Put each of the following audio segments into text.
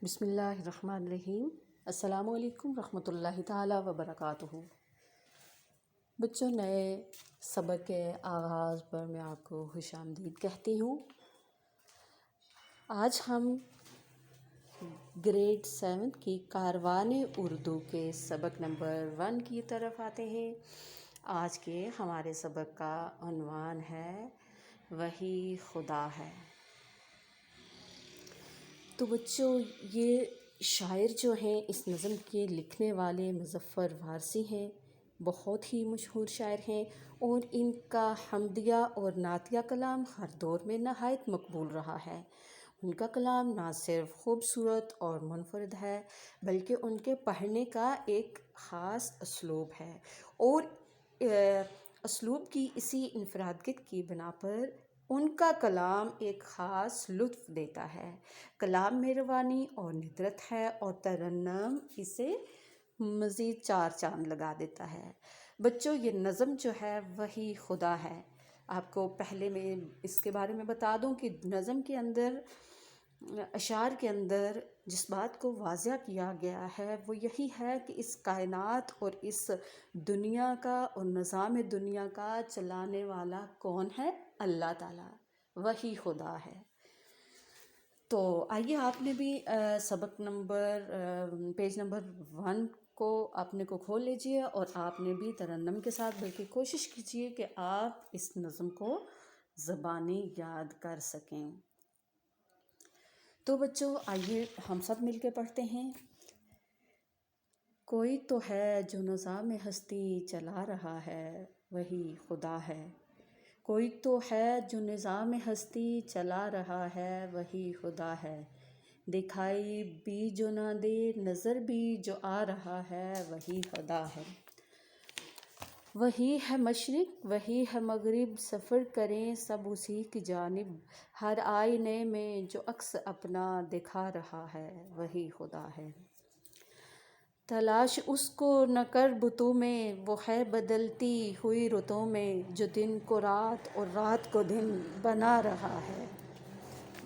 بسم اللہ الرحمن الرحیم۔ السلام علیکم ورحمۃ اللہ تعالیٰ وبرکاتہ۔ بچوں، نئے سبق کے آغاز پر میں آپ کو خوش آمدید کہتی ہوں۔ آج ہم گریڈ 7 کی کاروان اردو کے سبق نمبر 1 کی طرف آتے ہیں۔ آج کے ہمارے سبق کا عنوان ہے وہی خدا ہے۔ تو بچوں، یہ شاعر جو ہیں، اس نظم کے لکھنے والے مظفر وارثی ہیں، بہت ہی مشہور شاعر ہیں، اور ان کا حمدیہ اور نعتیہ کلام ہر دور میں نہایت مقبول رہا ہے۔ ان کا کلام نہ صرف خوبصورت اور منفرد ہے، بلکہ ان کے پڑھنے کا ایک خاص اسلوب ہے، اور اسلوب کی اسی انفرادیت کی بنا پر ان کا کلام ایک خاص لطف دیتا ہے۔ کلام میں روانی اور ندرت ہے، اور ترنم اسے مزید چار چاند لگا دیتا ہے۔ بچوں، یہ نظم جو ہے وہی خدا ہے۔ آپ کو پہلے میں اس کے بارے میں بتا دوں کہ نظم کے اندر، اشعار کے اندر جس بات کو واضح کیا گیا ہے وہ یہی ہے کہ اس کائنات اور اس دنیا کا اور نظام دنیا کا چلانے والا کون ہے؟ اللہ تعالیٰ، وہی خدا ہے۔ تو آئیے، آپ نے بھی سبق نمبر پیج نمبر 1 کو آپ نے کو کھول لیجئے، اور آپ نے بھی ترنم کے ساتھ بلکہ کوشش کیجئے کہ آپ اس نظم کو زبانی یاد کر سکیں۔ تو بچوں، آئیے ہم سب مل کے پڑھتے ہیں۔ کوئی تو ہے جو نظام ہستی چلا رہا ہے، وہی خدا ہے۔ کوئی تو ہے جو نظام ہستی چلا رہا ہے، وہی خدا ہے۔ دکھائی بھی جو نہ دے، نظر بھی جو آ رہا ہے، وہی خدا ہے۔ وہی ہے مشرق، وہی ہے مغرب، سفر کریں سب اسی کی جانب۔ ہر آئینے میں جو عکس اپنا دکھا رہا ہے، وہی خدا ہے۔ تلاش اس کو نہ کر بتوں میں، وہ ہے بدلتی ہوئی رتوں میں، جو دن کو رات اور رات کو دن بنا رہا ہے،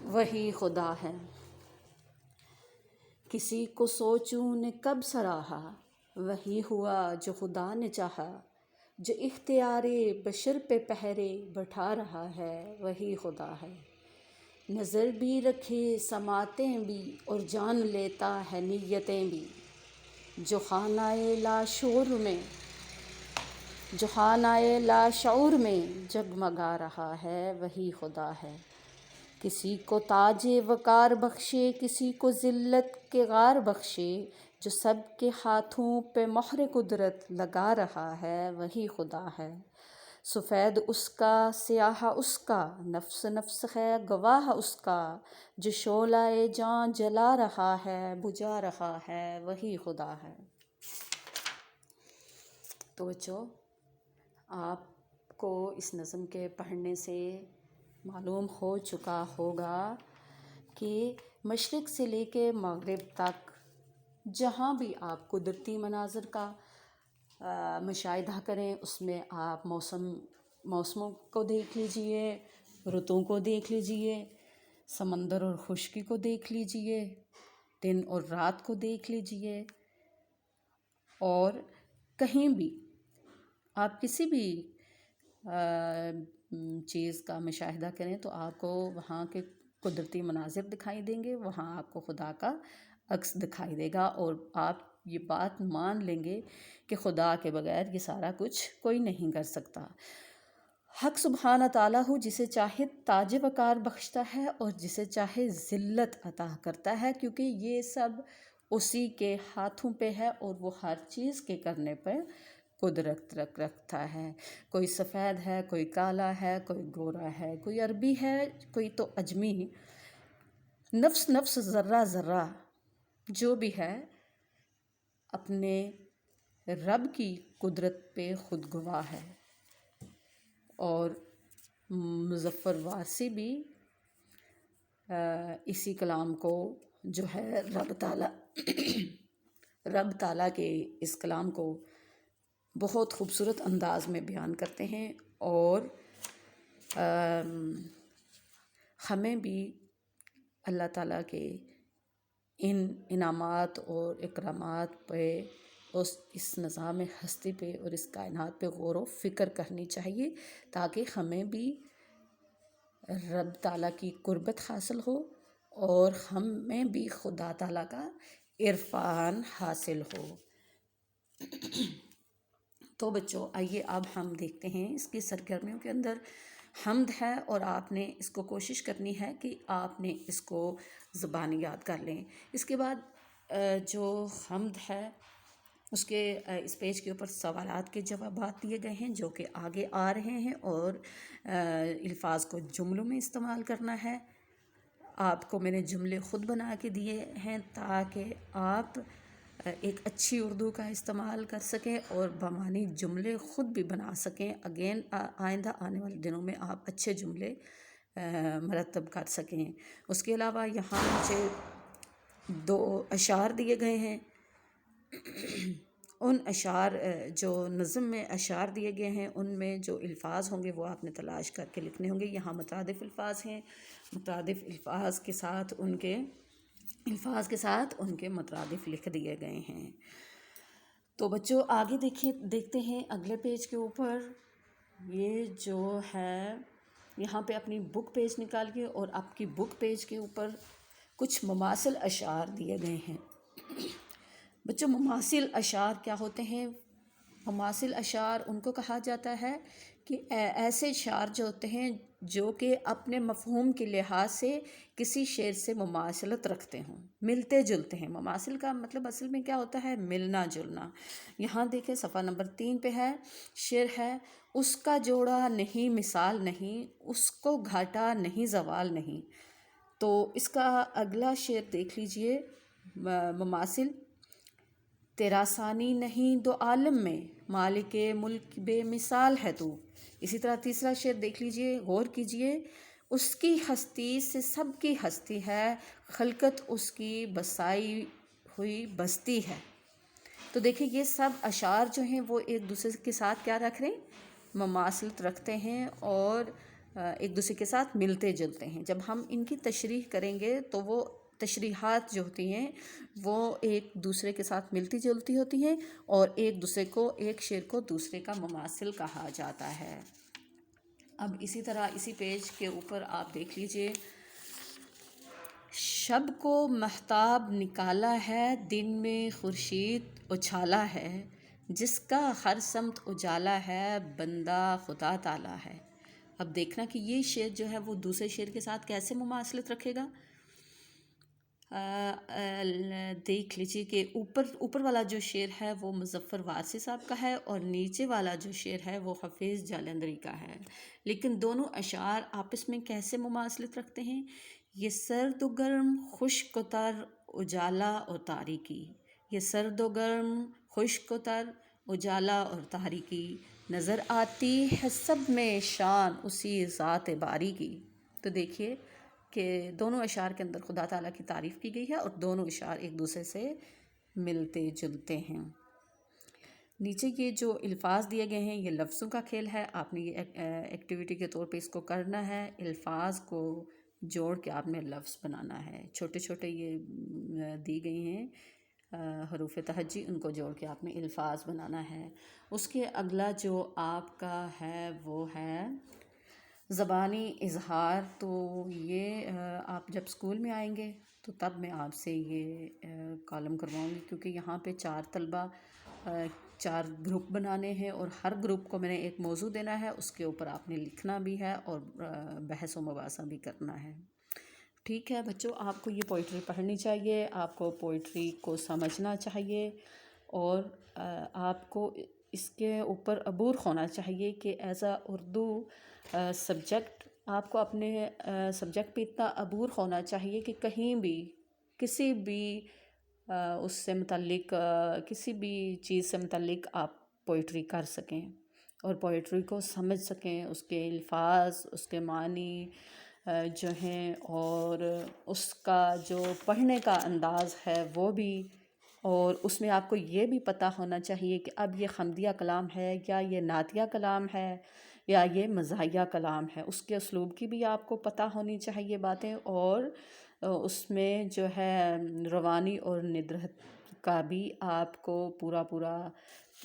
وہی خدا ہے۔ کسی کو سوچوں نے کب سراہا، وہی ہوا جو خدا نے چاہا۔ جو اختیار بشر پہ پہرے بٹھا رہا ہے، وہی خدا ہے۔ نظر بھی رکھے سماعتیں بھی، اور جان لیتا ہے نیتیں بھی۔ جو خانہ لاشعور میں جگمگا رہا ہے، وہی خدا ہے۔ کسی کو تاج وقار بخشے، کسی کو ذلت کے غار بخشے، جو سب کے ہاتھوں پہ مہر قدرت لگا رہا ہے، وہی خدا ہے۔ سفید اس کا، سیاہ اس کا، نفس نفس ہے گواہ اس کا، جو شعلہ جاں جلا رہا ہے، بجھا رہا ہے، وہی خدا ہے۔ تو بچوں، آپ کو اس نظم کے پڑھنے سے معلوم ہو چکا ہوگا کہ مشرق سے لے کے مغرب تک جہاں بھی آپ قدرتی مناظر کا مشاہدہ کریں، اس میں آپ موسموں کو دیکھ لیجئے، رتوں کو دیکھ لیجئے، سمندر اور خشکی کو دیکھ لیجئے، دن اور رات کو دیکھ لیجئے، اور کہیں بھی آپ کسی بھی چیز کا مشاہدہ کریں تو آپ کو وہاں کے قدرتی مناظر دکھائی دیں گے، وہاں آپ کو خدا کا عکس دکھائی دے گا، اور آپ یہ بات مان لیں گے کہ خدا کے بغیر یہ سارا کچھ کوئی نہیں کر سکتا۔ حق سبحانہ تعالیٰ ہو، جسے چاہے تاج وقار بخشتا ہے اور جسے چاہے ذلت عطا کرتا ہے، کیونکہ یہ سب اسی کے ہاتھوں پہ ہے، اور وہ ہر چیز کے کرنے پر قدرت رکھتا ہے۔ کوئی سفید ہے، کوئی کالا ہے، کوئی گورا ہے، کوئی عربی ہے، کوئی تو اجمی۔ نفس نفس، ذرہ ذرہ جو بھی ہے، اپنے رب کی قدرت پہ خود گواہ ہے۔ اور مظفر وارثی بھی اسی کلام کو جو ہے رب تعالیٰ کے اس کلام کو بہت خوبصورت انداز میں بیان کرتے ہیں، اور ہمیں بھی اللہ تعالیٰ کے ان انعامات اور اکرامات پہ، اس نظام ہستی پہ اور اس کائنات پہ غور و فکر کرنی چاہیے، تاکہ ہمیں بھی رب تعالیٰ کی قربت حاصل ہو اور ہمیں بھی خدا تعالیٰ کا عرفان حاصل ہو۔ تو بچوں آئیے اب ہم دیکھتے ہیں اس کی سرگرمیوں کے اندر حمد ہے، اور آپ نے اس کو کوشش کرنی ہے کہ آپ نے اس کو زبانی یاد کر لیں۔ اس کے بعد جو حمد ہے اس کے اس پیج کے اوپر سوالات کے جوابات دیے گئے ہیں جو کہ آگے آ رہے ہیں، اور الفاظ کو جملوں میں استعمال کرنا ہے۔ آپ کو میں نے جملے خود بنا کے دیے ہیں تاکہ آپ ایک اچھی اردو کا استعمال کر سکیں اور بمعنی جملے خود بھی بنا سکیں۔ آئندہ آنے والے دنوں میں آپ اچھے جملے مرتب کر سکیں۔ اس کے علاوہ یہاں مجھے 2 اشعار دیے گئے ہیں۔ ان اشعار جو نظم میں اشعار دیے گئے ہیں ان میں جو الفاظ ہوں گے وہ آپ نے تلاش کر کے لکھنے ہوں گے۔ یہاں مترادف الفاظ ہیں، مترادف الفاظ کے ساتھ ان کے مترادف لکھ دیے گئے ہیں۔ تو بچوں آگے دیکھتے ہیں اگلے پیج کے اوپر۔ یہ جو ہے یہاں پہ اپنی بک پیج نکالیے اور آپ کی بک پیج کے اوپر کچھ مماثل اشعار دیے گئے ہیں۔ بچوں مماثل اشعار کیا ہوتے ہیں؟ مماثل اشعار ان کو کہا جاتا ہے کہ ایسے اشعار جو ہوتے ہیں جو کہ اپنے مفہوم کے لحاظ سے کسی شعر سے مماثلت رکھتے ہوں، ملتے جلتے ہیں۔ مماثل کا مطلب اصل میں کیا ہوتا ہے؟ ملنا جلنا۔ یہاں دیکھیں صفحہ نمبر 3 پہ ہے، شعر ہے: اس کا جوڑا نہیں مثال نہیں، اس کو گھاٹا نہیں زوال نہیں۔ تو اس کا اگلا شعر دیکھ لیجئے، مماثل: تیرا ثانی نہیں دو عالم میں، مالک ملک بے مثال ہے تو۔ اسی طرح تیسرا شعر دیکھ لیجئے، غور کیجئے: اس کی ہستی سے سب کی ہستی ہے، خلقت اس کی بسائی ہوئی بستی ہے۔ تو دیکھیں یہ سب اشعار جو ہیں وہ ایک دوسرے کے ساتھ کیا رکھ رہے ہیں؟ مماثلت رکھتے ہیں اور ایک دوسرے کے ساتھ ملتے جلتے ہیں۔ جب ہم ان کی تشریح کریں گے تو وہ تشریحات جو ہوتی ہیں وہ ایک دوسرے کے ساتھ ملتی جلتی ہوتی ہیں، اور ایک شعر کو دوسرے کا مماثل کہا جاتا ہے۔ اب اسی طرح اسی پیج کے اوپر آپ دیکھ لیجئے: شب کو مہتاب نکالا ہے، دن میں خورشید اچھالا ہے، جس کا ہر سمت اجالا ہے، بندہ خدا تعالی ہے۔ اب دیکھنا کہ یہ شعر جو ہے وہ دوسرے شعر کے ساتھ کیسے مماثلت رکھے گا۔ دیکھ لیجیے کہ اوپر والا جو شعر ہے وہ مظفر وارثی صاحب کا ہے، اور نیچے والا جو شعر ہے وہ حفیظ جالندھری کا ہے، لیکن دونوں اشعار آپس میں کیسے مماثلت رکھتے ہیں؟ یہ سرد و گرم، خشک و تر، اجالا اور تاریکی۔ یہ سرد و گرم، خشک و تر، اجالا اور تاریکی، نظر آتی ہے سب میں شان اسی ذات باری کی۔ تو دیکھیے کہ دونوں اشعار کے اندر خدا تعالیٰ کی تعریف کی گئی ہے، اور دونوں اشعار ایک دوسرے سے ملتے جلتے ہیں۔ نیچے یہ جو الفاظ دیے گئے ہیں یہ لفظوں کا کھیل ہے، آپ نے یہ ایکٹیویٹی کے طور پہ اس کو کرنا ہے۔ الفاظ کو جوڑ کے آپ نے لفظ بنانا ہے۔ چھوٹے چھوٹے یہ دی گئی ہیں حروف تہجی، ان کو جوڑ کے آپ نے الفاظ بنانا ہے۔ اس کے اگلا جو آپ کا ہے وہ ہے زبانی اظہار۔ تو یہ آپ جب اسکول میں آئیں گے تو تب میں آپ سے یہ کالم کرواؤں گی، کیونکہ یہاں پہ 4 طلبہ 4 گروپ بنانے ہیں، اور ہر گروپ کو میں نے ایک موضوع دینا ہے، اس کے اوپر آپ نے لکھنا بھی ہے اور بحث و مباحثہ بھی کرنا ہے۔ ٹھیک ہے بچوں، آپ کو یہ پوئٹری پڑھنی چاہیے، آپ کو پوئٹری کو سمجھنا چاہیے، اور آپ کو اس کے اوپر عبور ہونا چاہیے کہ ایز اے اردو سبجیکٹ آپ کو اپنے سبجیکٹ پہ اتنا عبور ہونا چاہیے کہ کہیں بھی کسی بھی اس سے متعلق کسی بھی چیز سے متعلق آپ پوئٹری کر سکیں اور پوئٹری کو سمجھ سکیں، اس کے الفاظ، اس کے معنی جو ہیں، اور اس کا جو پڑھنے کا انداز ہے وہ بھی، اور اس میں آپ کو یہ بھی پتہ ہونا چاہیے کہ اب یہ حمدیہ کلام ہے یا یہ نعتیہ کلام ہے یا یہ مزاحیہ کلام ہے۔ اس کے اسلوب کی بھی آپ کو پتہ ہونی چاہیے باتیں، اور اس میں جو ہے روانی اور ندرت کا بھی آپ کو پورا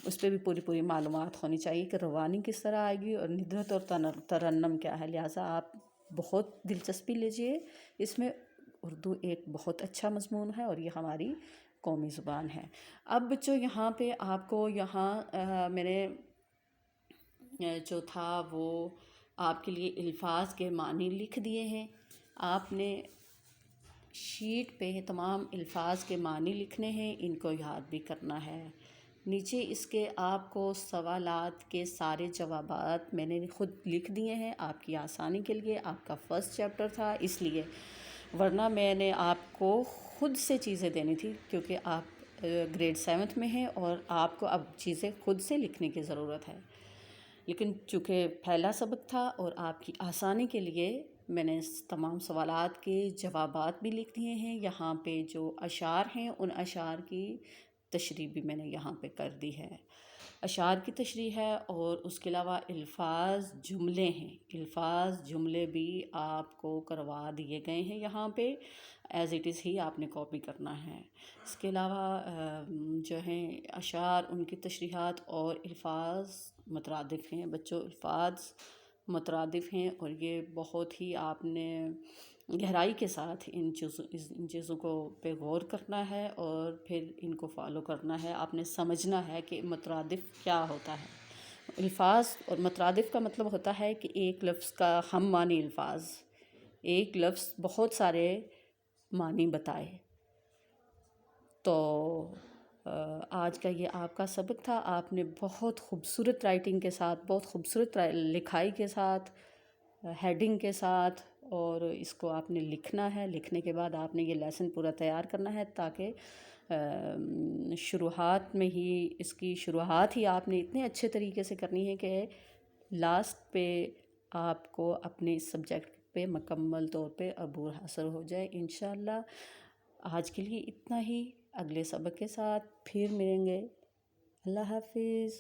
اس پہ بھی پوری معلومات ہونی چاہیے کہ روانی کس طرح آئے گی اور ندرت اور ترنم کیا ہے. لہٰذا آپ بہت دلچسپی لیجئے اس میں. اردو ایک بہت اچھا مضمون ہے اور یہ ہماری قومی زبان ہے. اب بچوں یہاں پہ آپ کو یہاں میں نے جو تھا وہ آپ کے لیے الفاظ کے معنی لکھ دیے ہیں. آپ نے شیٹ پہ تمام الفاظ کے معنی لکھنے ہیں، ان کو یاد بھی کرنا ہے. نیچے اس کے آپ کو سوالات کے سارے جوابات میں نے خود لکھ دیے ہیں آپ کی آسانی کے لیے. آپ کا فرسٹ چیپٹر تھا اس لیے، ورنہ میں نے آپ کو خود سے چیزیں دینی تھی کیونکہ آپ گریڈ 7 میں ہیں اور آپ کو اب چیزیں خود سے لکھنے کی ضرورت ہے. لیکن چونکہ پہلا سبق تھا اور آپ کی آسانی کے لیے میں نے تمام سوالات کے جوابات بھی لکھ دیے ہیں. یہاں پہ جو اشعار ہیں ان اشعار کی تشریح بھی میں نے یہاں پہ کر دی ہے. اشعار کی تشریح ہے اور اس کے علاوہ الفاظ جملے ہیں. الفاظ جملے بھی آپ کو کروا دیے گئے ہیں یہاں پہ، ایز اٹ از ہی آپ نے کاپی کرنا ہے. اس کے علاوہ جو ہیں اشعار، ان کی تشریحات اور الفاظ مترادف ہیں. بچوں الفاظ مترادف ہیں اور یہ بہت ہی آپ نے گہرائی کے ساتھ ان چیزوں کو پہ غور کرنا ہے اور پھر ان کو فالو کرنا ہے. آپ نے سمجھنا ہے کہ مترادف کیا ہوتا ہے. الفاظ اور مترادف کا مطلب ہوتا ہے کہ ایک لفظ کا ہم معنی الفاظ، ایک لفظ بہت سارے معنی بتائے. تو آج کا یہ آپ کا سبق تھا. آپ نے بہت خوبصورت رائٹنگ کے ساتھ، بہت خوبصورت لکھائی کے ساتھ، ہیڈنگ کے ساتھ، اور اس کو آپ نے لکھنا ہے. لکھنے کے بعد آپ نے یہ لیسن پورا تیار کرنا ہے تاکہ شروحات میں ہی اس کی شروحات ہی آپ نے اتنے اچھے طریقے سے کرنی ہے کہ لاسٹ پہ آپ کو اپنے سبجیکٹ پہ مکمل طور پہ عبور حاصل ہو جائے انشاءاللہ. آج کے لیے اتنا ہی. اگلے سبق کے ساتھ پھر ملیں گے. اللہ حافظ.